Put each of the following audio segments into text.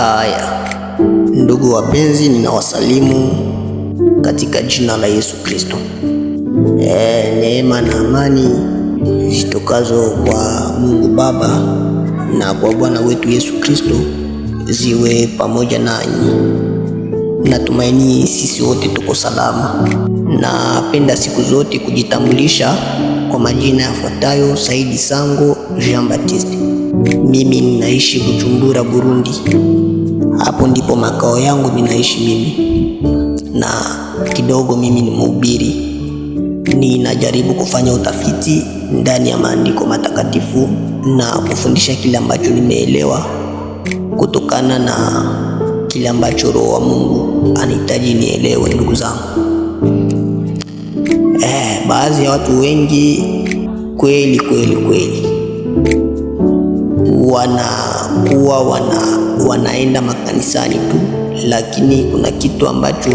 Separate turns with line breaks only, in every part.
Haya, ndugu wapenzi, ninawasalimu katika jina la Yesu Kristo. Neema na amani zitokazo kwa Mungu Baba na kwa Bwana wetu Yesu Kristo ziwe pamoja nanyi. Natumaini sisi wote tuko salama. Napenda siku zote kujitambulisha kwa majina yafuatayo: Saidi Sango Jean Baptiste. Mimi ninaishi Bujumbura, Burundi. Hapo ndipo makao yangu ninaishi mimi, na kidogo mimi ni mhubiri. Ninajaribu kufanya utafiti ndani ya maandiko matakatifu na kufundisha kile ambacho nimeelewa kutokana na kile ambacho Roho wa Mungu anahitaji nielewe. Ndugu zangu, baadhi ya watu wengi kweli wanakuwa wanaenda makanisani tu, lakini kuna kitu ambacho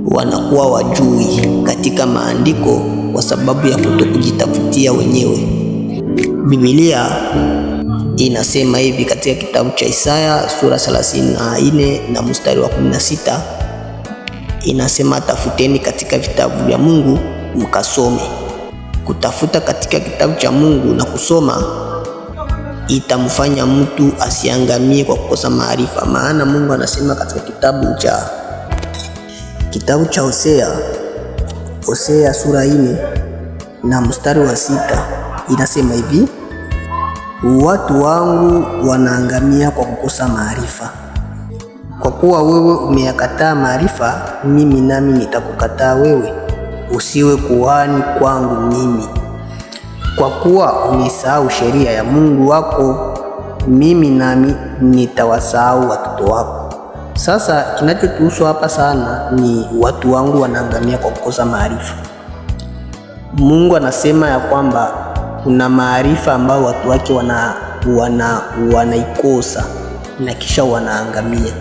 wanakuwa wajui katika maandiko kwa sababu ya kutokujitafutia wenyewe. Biblia inasema hivi katika kitabu cha Isaya sura 34 na mstari wa 16, inasema, tafuteni katika vitabu vya Mungu mkasome. Kutafuta katika kitabu cha Mungu na kusoma itamfanya mtu asiangamie kwa kukosa maarifa. Maana Mungu anasema katika kitabu cha Hosea sura 4 na mstari wa 6, inasema hivi: watu wangu wanaangamia kwa kukosa maarifa. Kwa kuwa wewe umeyakataa maarifa, mimi nami nitakukataa wewe, usiwe kuhani kwangu mimi. Kwa kuwa umesahau sheria ya Mungu wako, mimi nami nitawasahau watoto wako. Sasa kinachotuhusu hapa sana ni watu wangu wanaangamia kwa kukosa maarifa. Mungu anasema ya kwamba kuna maarifa ambayo watu wake wanaikosa na kisha wanaangamia.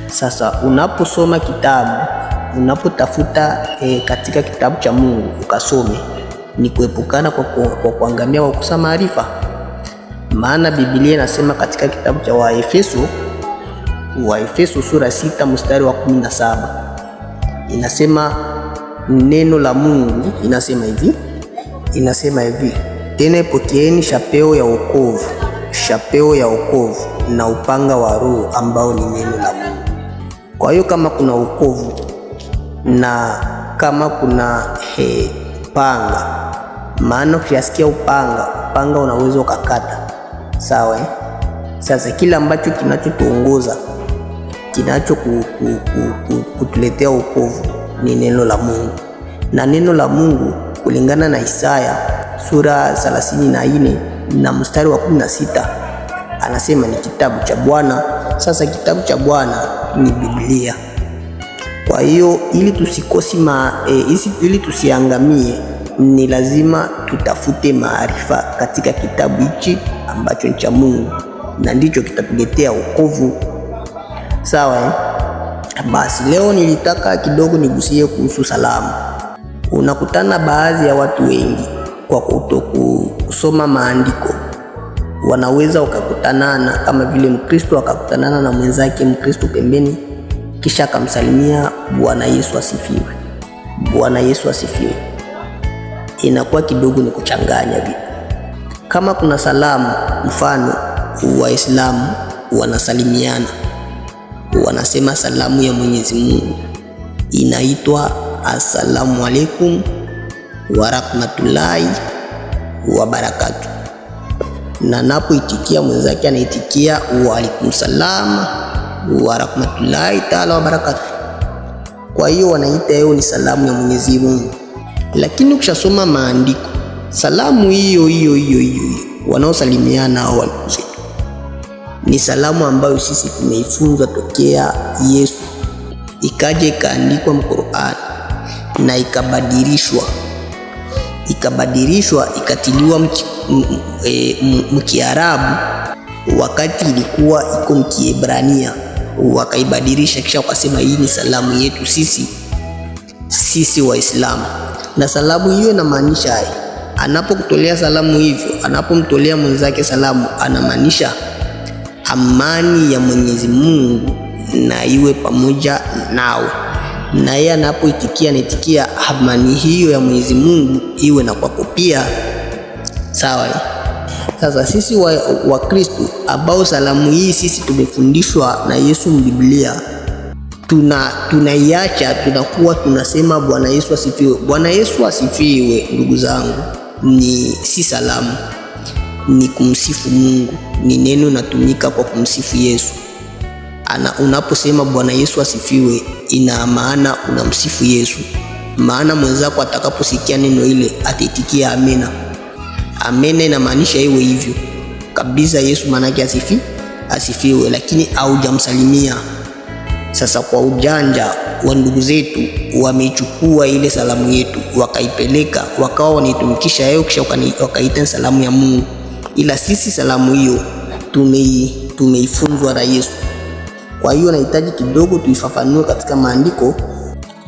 Sasa unaposoma kitabu, unapotafuta katika kitabu cha Mungu ukasome, ni kuepukana kwa kuangamia kwa kukosa maarifa. Maana Biblia inasema katika kitabu cha Waefeso sura 6 mstari wa 17, inasema neno la Mungu inasema hivi: tena pokeeni shapeo ya wokovu na upanga wa Roho ambao ni neno la Mungu. Kwa hiyo kama kuna wokovu na kama kuna panga, maana ukisikia upanga unaweza ukakata, sawa. Sasa kila ambacho kinachotuongoza, kutuletea wokovu ni neno la Mungu. Na neno la Mungu kulingana na Isaya sura 34 na mstari wa 16, anasema ni kitabu cha Bwana. Sasa kitabu cha Bwana ni Biblia. Kwa hiyo ili tusiangamie, ni lazima tutafute maarifa katika kitabu hichi ambacho ni cha Mungu, na ndicho kitatuletea wokovu, sawa. Basi leo nilitaka kidogo nigusie kuhusu salamu. Unakutana baadhi ya watu wengi kwa kutokusoma maandiko, wanaweza wakakutanana kama vile Mkristo akakutanana na mwenzake Mkristo pembeni, kisha akamsalimia Bwana Yesu asifiwe, Bwana Yesu asifiwe. Inakuwa kidogo ni kuchanganya vitu. Kama kuna salamu, mfano Waislamu wanasalimiana, wanasema salamu ya Mwenyezi Mungu inaitwa assalamu alaikum wa rahmatullahi wa barakatuh, na napoitikia mwenzake anaitikia wa alaikum salam wa rahmatullahi taala wa barakatuh. Kwa hiyo wanaita hiyo ni salamu ya Mwenyezi Mungu. Lakini ukishasoma maandiko, salamu hiyo wanaosalimiana hao walikuwa ni salamu ambayo sisi tumeifunzwa tokea Yesu, ikaja ikaandikwa Qur'an na ikabadilishwa ikatiliwa mkiarabu, wakati ilikuwa iko mkiebrania, wakaibadilisha kisha wakasema hii ni salamu yetu sisi Waislamu. Na salamu hiyo inamaanisha anapokutolea salamu hivyo, anapomtolea mwenzake salamu, anamaanisha amani ya Mwenyezi Mungu na iwe pamoja nawe. Na yeye anapoitikia anaitikia amani hiyo ya Mwenyezi Mungu iwe na kwako pia. Sawa. Sasa sisi wa Kristo ambao salamu hii sisi tumefundishwa na Yesu Biblia, tunaiacha, tunakuwa tunasema Bwana Yesu asifiwe. Bwana Yesu asifiwe, ndugu zangu, si salamu, ni kumsifu Mungu. Ni neno natumika kwa kumsifu Yesu. Unaposema Bwana Yesu asifiwe, ina maana unamsifu Yesu. Maana mwenzako atakaposikia neno ile ataitikia amena. Amena inamaanisha iwe hivyo kabisa. Yesu maana yake asifiwe, lakini haujamsalimia. Sasa kwa ujanja wa ndugu zetu wameichukua ile salamu yetu wakaipeleka, wakawa wanaitumikisha yao, kisha wakaita salamu ya Mungu. Ila sisi salamu hiyo tumeifunzwa na Yesu. Kwa hiyo nahitaji kidogo tuifafanue katika maandiko.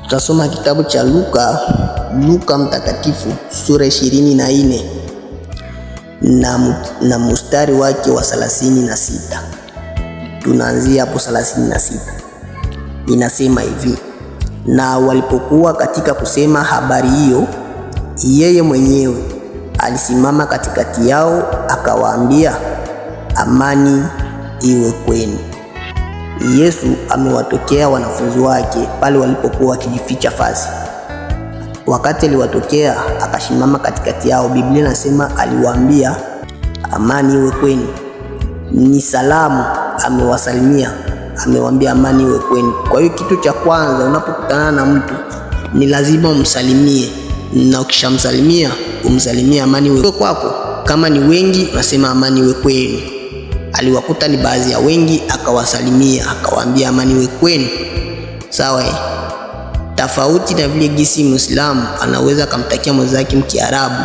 Tutasoma kitabu cha Luka mtakatifu sura 24 na mstari wake wa 36. Tunaanzia hapo 36. Inasema hivi: na walipokuwa katika kusema habari hiyo, yeye mwenyewe alisimama katikati yao akawaambia, amani iwe kwenu. Yesu amewatokea wanafunzi wake pale walipokuwa wakijificha fasi. Wakati aliwatokea akasimama katikati yao, Biblia inasema aliwaambia, amani iwe kwenu. Ni salamu amewasalimia, amewaambia amani iwe kwenu. Kwa hiyo kitu cha kwanza unapokutana na mtu ni lazima umsalimie, na ukishamsalimia umsalimie amani iwe kwako. Kama ni wengi unasema amani iwe kwenu. Aliwakuta ni baadhi ya wengi akawasalimia, akawaambia amani iwe kwenu. Sawa. Tofauti na vile gisi Muislamu anaweza kumtakia mwenzake Mkiarabu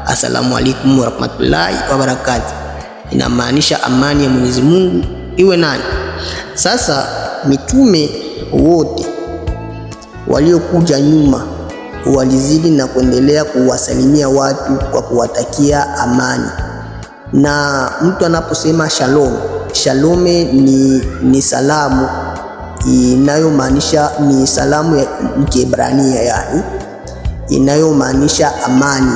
asalamu alaykum wa rahmatullahi wa barakatuh, inamaanisha amani ya Mwenyezi Mungu iwe nani. Sasa mitume wote waliokuja nyuma walizidi na kuendelea kuwasalimia watu kwa kuwatakia amani. Na mtu anaposema shalom, shalome ni salamu inayomaanisha, ni salamu ya Kiebrania, yani inayomaanisha amani,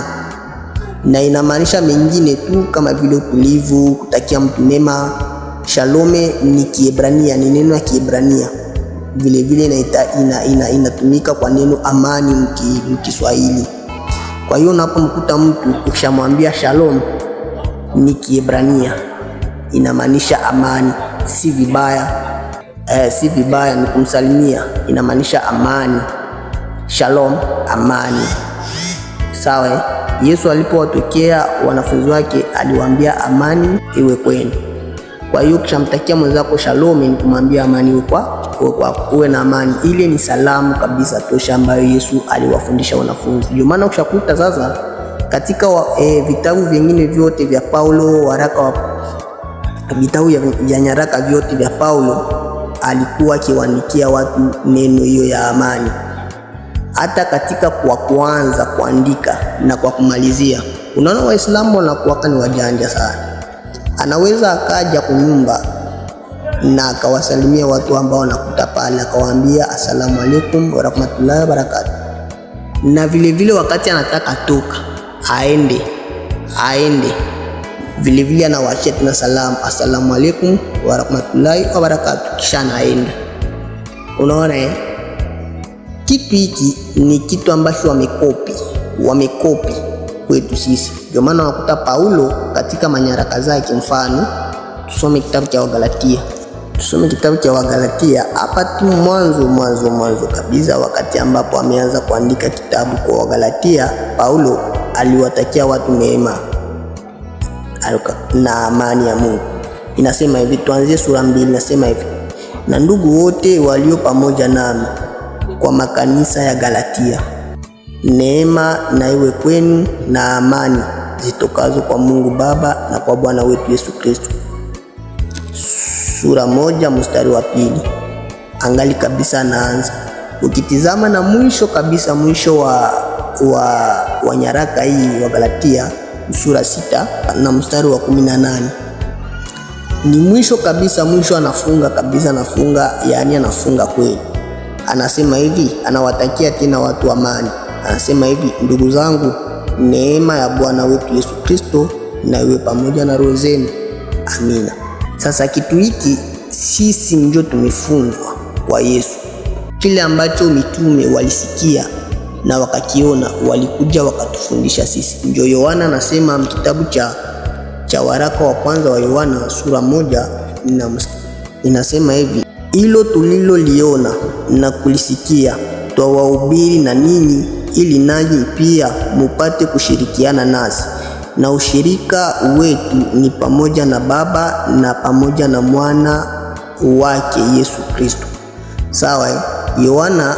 na inamaanisha mengine tu kama vile utulivu, kutakia mtu mema. Shalome ni Kiebrania, ni neno la Kiebrania. Vile vile inatumika kwa neno amani mkiswahili. Kwa hiyo unapomkuta mtu ukishamwambia shalom, ni Kiebrania, inamaanisha amani. Si vibaya ni kumsalimia, inamaanisha amani. Shalom, amani. Sawa. Yesu alipowatokea wanafunzi wake aliwaambia amani iwe kwenu. Kwa hiyo ukishamtakia mwenzako shalom, ni kumwambia amani iwe kwako, uwe na amani. Ile ni salamu kabisa tosha ambayo Yesu aliwafundisha wanafunzi. Ndio maana ukishakuta sasa katika vitabu vingine vyote vya Paulo, vitabu vya nyaraka vyote vya Paulo, alikuwa akiwaandikia watu neno hiyo ya amani. Hata katika kwa kuanza kuandika na kwa kumalizia, unaona Waislamu wanakuwa ni wajanja sana. Anaweza akaja kunyumba na akawasalimia watu ambao wanakuta pale, akawaambia asalamu alaykum wa rahmatullahi wa barakatuh, na vile vile wakati anataka toka aende vile vile anawaachia tena salamu, asalamu alaykum wa rahmatullahi wa barakatuh, kisha anaenda. Unaona kitu hiki ni kitu ambacho wamekopi kwetu sisi. Ndio maana unakuta Paulo katika manyaraka zake, mfano tusome kitabu cha Wagalatia hapa tu mwanzo kabisa, wakati ambapo ameanza kuandika kitabu kwa Wagalatia, Paulo aliwatakia watu neema na amani ya Mungu. Inasema hivi, tuanzie sura 2, inasema hivi: na ndugu wote walio pamoja nami kwa makanisa ya Galatia, neema na iwe kwenu na amani zitokazo kwa Mungu Baba na kwa Bwana wetu Yesu Kristo. Sura 1 mstari wa 2. Angali kabisa anaanza. Ukitizama na mwisho kabisa, mwisho wa nyaraka hii wa Galatia, sura 6 na mstari wa 18. ni mwisho kabisa, mwisho anafunga kabisa, anafunga yani anafunga kweli. Anasema hivi, anawatakia tena watu amani. Anasema hivi, ndugu zangu, neema ya Bwana wetu Yesu Kristo na iwe pamoja na roho zenu. Amina. Sasa kitu hiki sisi ndio tumefunzwa kwa Yesu. Kile ambacho mitume walisikia na wakakiona, walikuja wakatufundisha sisi. Ndio Yohana anasema kitabu cha waraka wa kwanza wa Yohana sura 1 inasema hivi, hilo tuliloliona na kulisikia twawahubiri na ninyi, ili nanyi pia mupate kushirikiana nasi, na ushirika wetu ni pamoja na Baba na pamoja na mwana wake Yesu Kristo. Sawa Yohana,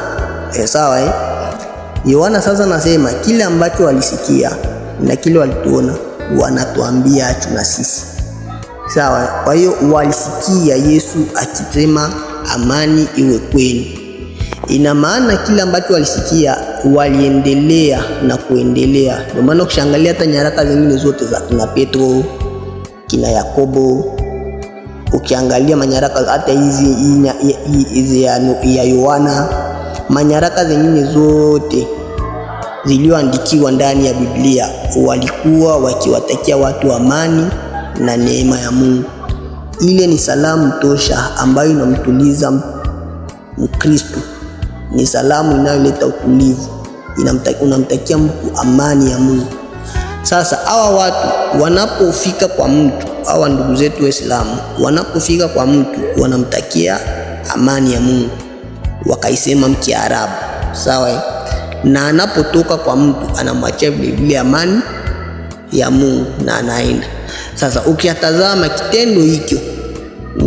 sawa Yohana sasa nasema kile ambacho walisikia na kile walituona wanatuambia achu na sisi. Sawa, kwa hiyo walisikia Yesu akisema amani iwe kwenu. Ina maana kile ambacho walisikia waliendelea na kuendelea. Ndio maana ukishangalia hata nyaraka zingine zote za kina Petro, kina Yakobo, ukiangalia manyaraka hata hizi ya Yohana, manyaraka zingine zote zilioandikiwa ndani ya Biblia, walikuwa wakiwatakia watu amani na neema ya Mungu. Ile ni salamu tosha ambayo inamtuliza Mkristo. Ni salamu inayoleta utulivu. Unamtakia mtu amani ya Mungu. Sasa hawa watu wanapofika kwa mtu, hawa ndugu zetu Waislamu wanapofika kwa mtu wanamtakia amani ya Mungu, wakaisema mkiarabu. Sawa, na anapotoka kwa mtu anamwachia vile vile amani ya Mungu na anaenda. Sasa ukiatazama kitendo hicho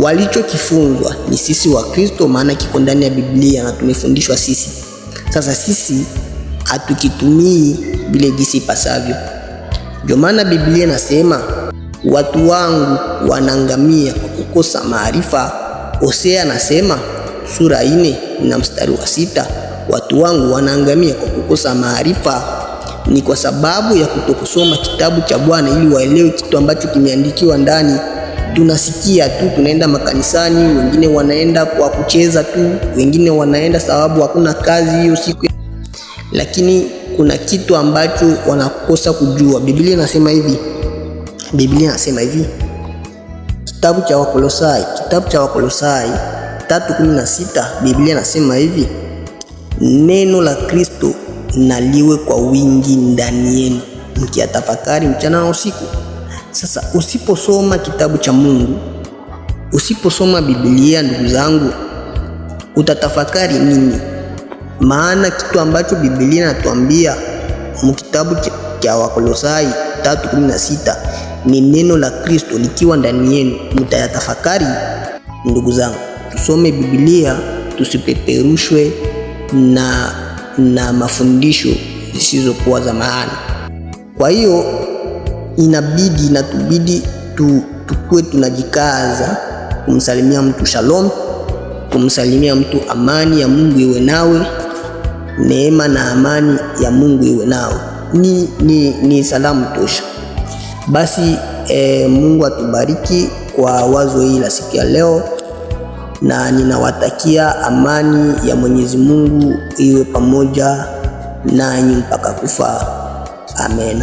walichokifunzwa ni sisi wa Kristo, maana kiko ndani ya Biblia na tumefundishwa sisi. Sasa sisi hatukitumii vile jinsi pasavyo. Ndio maana Biblia inasema watu wangu wanaangamia kwa kukosa maarifa. Hosea anasema sura 4 na mstari wa 6, watu wangu wanaangamia kwa kukosa maarifa. Ni kwa sababu ya kutokusoma kitabu cha Bwana ili waelewe kitu ambacho kimeandikiwa ndani. Tunasikia tu, tunaenda makanisani, wengine wanaenda kwa kucheza tu, wengine wanaenda sababu hakuna kazi hiyo siku, lakini kuna kitu ambacho wanakosa kujua. Biblia inasema hivi, kitabu cha Wakolosai 3:16, Biblia inasema hivi, neno la Kristo na liwe kwa wingi ndani yenu, mkiyatafakari mchana na usiku. Sasa usiposoma kitabu cha Mungu, usiposoma Biblia, ndugu zangu, utatafakari nini? Maana kitu ambacho Biblia inatuambia mkitabu cha Wakolosai 3:16 ni neno la Kristo likiwa ndani yenu, mtayatafakari. Ndugu zangu, tusome Biblia, tusipeperushwe na mafundisho zisizokuwa za maana. Kwa hiyo inatubidi tukue tunajikaza kumsalimia mtu shalom, kumsalimia mtu amani ya Mungu iwe nawe, neema na amani ya Mungu iwe nawe. Ni salamu tosha. Basi Mungu atubariki kwa wazo hili la siku ya leo, na ninawatakia amani ya Mwenyezi Mungu iwe pamoja nanyi mpaka kufa. Amen.